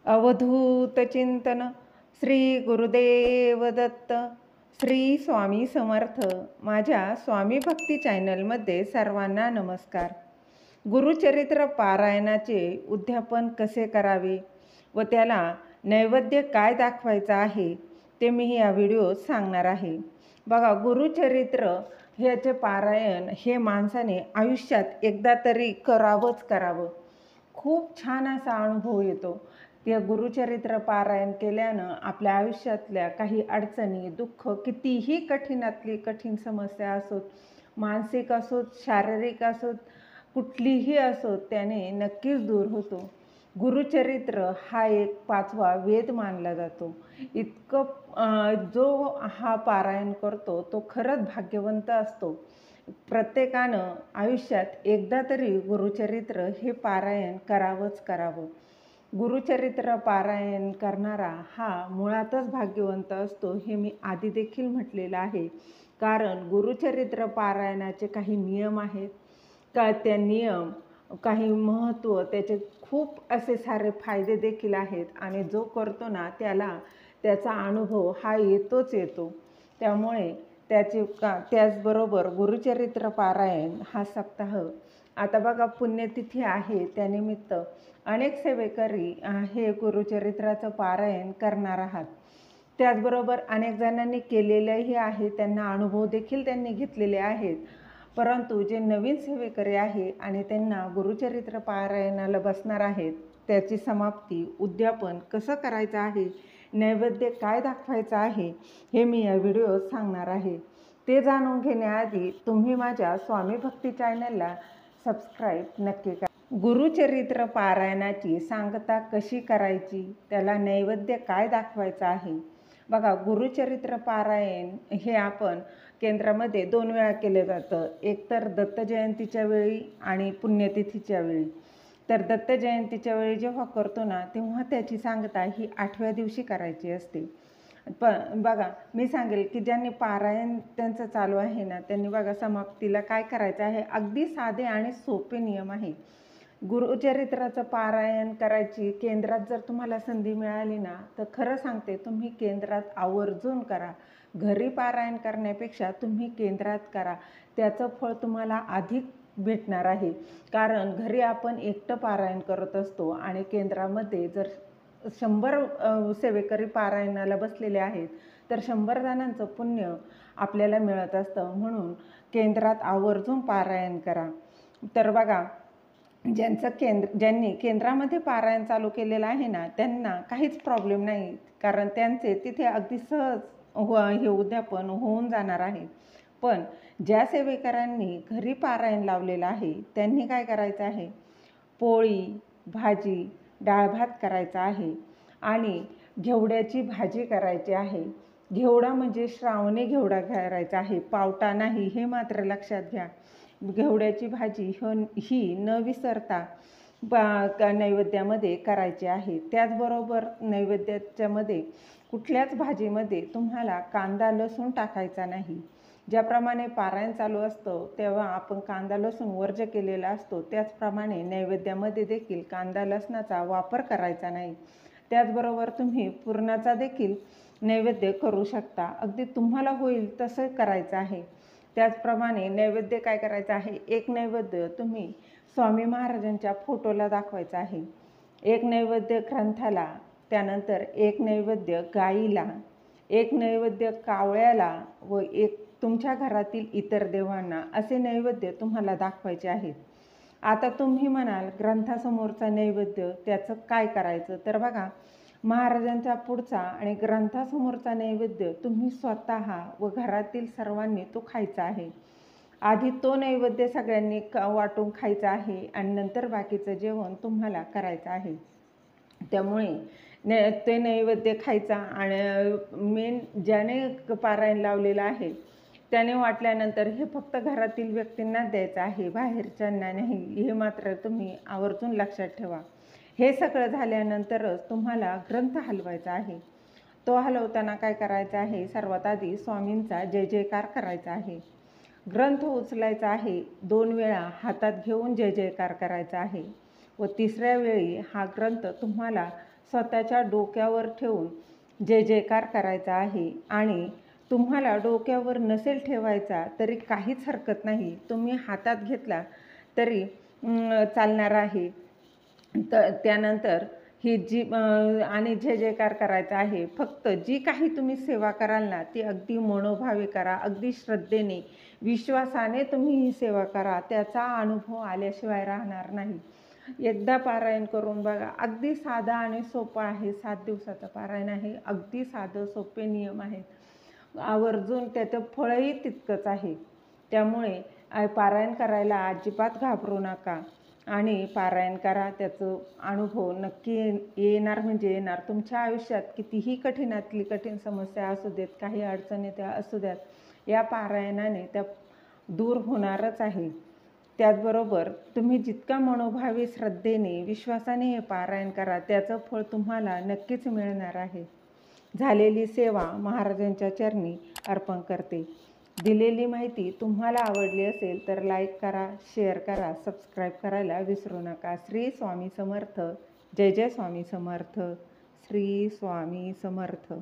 अवधूत चिंतन श्री गुरुदेव दत्त श्री स्वामी समर्थ। माझ्या स्वामी भक्ती चॅनलमध्ये सर्वांना नमस्कार। गुरुचरित्र पारायणाचे उद्यापन कसे करावे व त्याला नैवेद्य काय दाखवायचा आहे ते मी या व्हिडिओत सांगणार आहे। बघा, गुरुचरित्र ह्याचे पारायण हे माणसाने आयुष्यात एकदा तरी करावं। खूप छान असा अनुभव येतो। त्या गुरुचरित्र पारायण केल्यानं आपल्या आयुष्यातल्या काही अडचणी, दुःख, कितीही कठीणातली कठीण समस्या असोत, मानसिक असोत, शारीरिक असोत, कुठलीही असोत, त्याने नक्कीच दूर होतो। गुरुचरित्र हा एक 5वा वेद मानला जातो। जो हा पारायण करतो तो खरंच भाग्यवंत असतो। प्रत्येकानं आयुष्यात एकदा तरी गुरुचरित्र हे पारायण करावं। गुरुचरित्र पारायण करणारा हा मुळातच भाग्यवंत असतो, हे मी आधी देखील म्हटलेलं आहे। कारण गुरुचरित्र पारायणाचे काही नियम आहेत का, त्या नियम, काही महत्त्व, त्याचे खूप असे सारे फायदे देखील आहेत आणि जो करतो ना त्याचा अनुभव हा येतो। त्यामुळे त्याचबरोबर गुरुचरित्र पारायण हा सप्ताह, आता बघा पुण्यतिथी आहे, त्यानिमित्त अनेक सेवेकरी हे गुरुचरित्राचं पारायण करणार आहात। त्याचबरोबर अनेक जणांनी केलेलेही आहे, त्यांना अनुभव देखील त्यांनी घेतलेले आहेत। परंतु जे नवीन सेवेकरी आहे आणि त्यांना गुरुचरित्र पारायणाला बसणार आहेत, त्याची समाप्ती, उद्यापन कसं करायचं आहे, नैवेद्य काय दाखवायचं आहे, हे मी या व्हिडिओत सांगणार आहे। ते जाणून घेण्याआधी तुम्ही माझ्या स्वामी भक्ती चॅनलला सबस्क्राईब नक्की करा। गुरुचरित्र पारायणाची सांगता कशी करायची, त्याला नैवेद्य काय दाखवायचा आहे। बघा, गुरुचरित्र पारायण हे आपण केंद्रामध्ये 2 वेळा केले जातं, एक तर दत्त जयंतीच्या वेळी आणि पुण्यतिथीच्या वेळी। तर दत्त जयंतीच्या वेळी जेव्हा करतो ना, तेव्हा त्याची सांगता ही 8व्या दिवशी करायची असते। पण बघा, मी सांगेल की ज्यांनी पारायण त्यांचं चालू आहे ना, त्यांनी बघा समाप्तीला काय करायचं आहे, अगदी साधे आणि सोपे नियम आहे। गुरुचरित्राचं पारायण करायची केंद्रात जर तुम्हाला संधी मिळाली ना, तर खरं सांगते, तुम्ही केंद्रात आवर्जून करा। घरी पारायण करण्यापेक्षा तुम्ही केंद्रात करा, त्याचं फळ तुम्हाला अधिक भेटणार आहे। कारण घरी आपण एकटं पारायण करत असतो आणि केंद्रामध्ये जर 100 सेवेकरी पारायणाला बसलेले आहेत, तर 100 जणांचं पुण्य आपल्याला मिळत असतं। म्हणून केंद्रात आवर्जून पारायण करा। तर बघा, ज्यांनी केंद्रामध्ये पारायण चालू केलेलं आहे ना, त्यांना काहीच प्रॉब्लेम नाही, कारण त्यांचे तिथे अगदी सहज हे उद्यापन होऊन जाणार आहे। पण ज्या सेवेकरांनी घरी पारायण लावलेलं आहे, त्यांनी काय करायचं आहे, पोळी, भाजी, डाळ भात करायचा आहे आणि घेवड्याची भाजी करायची आहे। घेवडा म्हणजे श्रावणी घेवडा करायचा आहे, पावटा नाही, हे मात्र लक्षात घ्या। घेवड्याची भाजी ही न विसरता नैवेद्यामध्ये करायची आहे। त्याचबरोबर नैवेद्याच्यामध्ये कुठल्याच भाजीमध्ये तुम्हाला कांदा लसूण टाकायचा नाही। ज्याप्रमाणे पारायण चालू असतं तेव्हा आपण कांदा लसूण वर्ज्य केलेला असतो, त्याचप्रमाणे नैवेद्यामध्ये देखील कांदा लसणाचा वापर करायचा नाही। त्याचबरोबर तुम्ही पुरणाचा देखील नैवेद्य करू शकता, अगदी तुम्हाला होईल तसं करायचं आहे। त्याचप्रमाणे नैवेद्य काय करायचं आहे, एक नैवेद्य तुम्ही स्वामी महाराजांच्या फोटोला दाखवायचा आहे, एक नैवेद्य ग्रंथाला, त्यानंतर एक नैवेद्य गाईला, एक नैवेद्य कावळ्याला व एक तुमच्या घरातील इतर देवांना, असे नैवेद्य तुम्हाला दाखवायचे आहेत। आता तुम्ही म्हणाल, ग्रंथासमोरचा नैवेद्य त्याचं काय करायचं, तर बघा, महाराजांचा पुढचा आणि ग्रंथासमोरचा नैवेद्य तुम्ही स्वतः व घरातील सर्वांनी तो खायचा आहे। आधी तो नैवेद्य सगळ्यांनी वाटून खायचा आहे आणि नंतर बाकीचं जेवण तुम्हाला करायचं आहे। त्यामुळे ते नैवेद्य खायचा आणि मेन ज्याने पारायण लावलेलं आहे त्याने वाटल्यानंतर हे फक्त घरातील व्यक्तींना द्यायचं आहे, बाहेरच्यांना नाही, हे मात्र तुम्ही आवर्जून लक्षात ठेवा। हे सगळं झाल्यानंतरच तुम्हाला ग्रंथ हलवायचा आहे। तो हलवताना काय करायचं आहे, सर्वात आधी स्वामींचा जय जयकार करायचा आहे। ग्रंथ उचलायचा आहे, 2 वेळा हातात घेऊन जय जयकार करायचा आहे व 3ऱ्या वेळी हा ग्रंथ तुम्हाला स्वतःच्या डोक्यावर ठेवून जय जयकार करायचा आहे. आणि तुम्हाला डोक्यावर नसेल ठेवायचा तरी काहीच हरकत नाही, तुम्ही हातात घेतला तरी चालणार आहे. त्यानंतर ही जी आणि जय जयकार करायचा आहे. फक्त जी काही तुम्ही सेवा कराल ना, ती अगदी मनोभावे करा, अगदी श्रद्धेने, विश्वासाने तुम्ही ही सेवा करा. त्याचा अनुभव आल्याशिवाय राहणार नाही. एकदा पारायण करून बघा. अगदी साधा आणि सोपा आहे. 7 दिवसाचं पारायण आहे. अगदी साधं सोपे नियम आहेत. आवर्जून त्याचं फळही तितकंच आहे. त्यामुळे पारायण करायला अजिबात घाबरू नका आणि पारायण करा. त्याचं अनुभव नक्की येणार म्हणजे येणार. तुमच्या आयुष्यात कितीही कठीणातली कठीण समस्या असू देत, काही अडचणी त्या असू द्यात, या पारायणाने त्या दूर होणारच आहे. त्याचबरोबर तुम्ही जितका मनोभावी श्रद्धेने, विश्वासाने हे पारायण करा, त्याचं फळ तुम्हाला नक्कीच मिळणार आहे. झालेली सेवा महाराजांच्या चरणी अर्पण करते. दिलेली माहिती तुम्हाला आवडली असेल तर लाईक करा, शेअर करा, सबस्क्राईब करायला विसरू नका. श्री स्वामी समर्थ. जय जय स्वामी समर्थ. श्री स्वामी समर्थ.